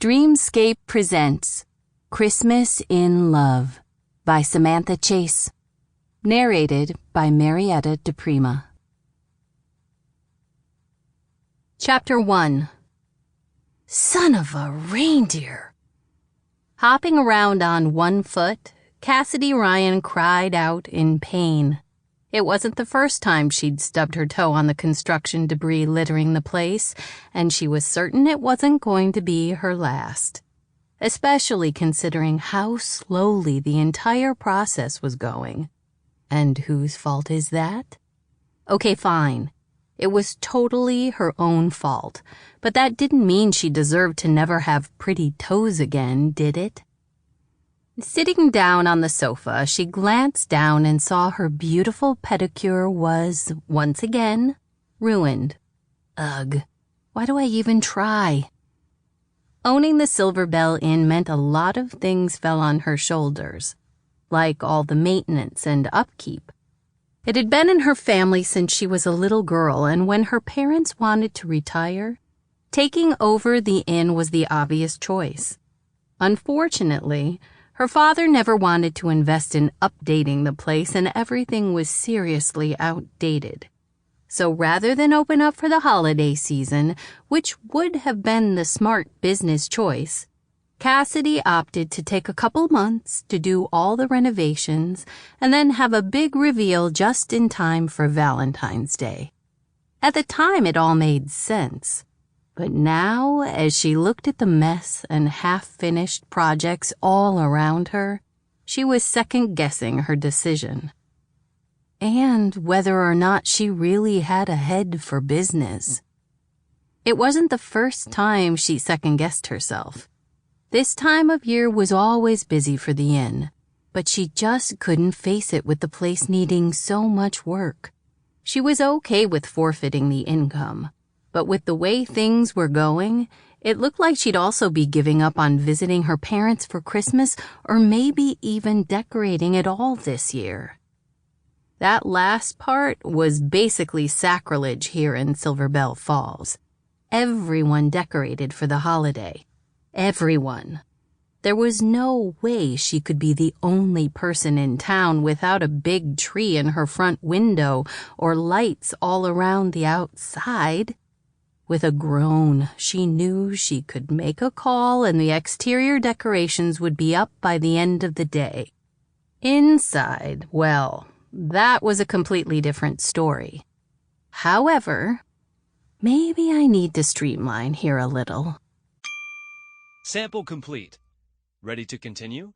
Dreamscape presents Christmas in Love by Samantha Chase. Narrated by Marietta Deprima. Chapter 1. Son of a reindeer! Hopping around on one foot, Cassidy Ryan cried out in pain. It wasn't the first time she'd stubbed her toe on the construction debris littering the place, and she was certain it wasn't going to be her last. Especially considering how slowly the entire process was going. And whose fault is that? Okay, fine. It was totally her own fault, but that didn't mean she deserved to never have pretty toes again, did it? Sitting down on the sofa, she glanced down and saw her beautiful pedicure was, once again, ruined. Ugh, why do I even try? Owning the Silver Bell Inn meant a lot of things fell on her shoulders, like all the maintenance and upkeep. It had been in her family since she was a little girl, and when her parents wanted to retire, taking over the inn was the obvious choice. Unfortunately, her father never wanted to invest in updating the place, and everything was seriously outdated. So rather than open up for the holiday season, which would have been the smart business choice, Cassidy opted to take a couple months to do all the renovations and then have a big reveal just in time for Valentine's Day. At the time, it all made sense. But now, as she looked at the mess and half-finished projects all around her, she was second-guessing her decision. And whether or not she really had a head for business. It wasn't the first time she second-guessed herself. This time of year was always busy for the inn, but she just couldn't face it with the place needing so much work. She was okay with forfeiting the income. But with the way things were going, it looked like she'd also be giving up on visiting her parents for Christmas or maybe even decorating at all this year. That last part was basically sacrilege here in Silver Bell Falls. Everyone decorated for the holiday. Everyone. There was no way she could be the only person in town without a big tree in her front window or lights all around the outside. With a groan, she knew she could make a call and the exterior decorations would be up by the end of the day. Inside, well, that was a completely different story. However, maybe I need to streamline here a little. Sample complete. Ready to continue?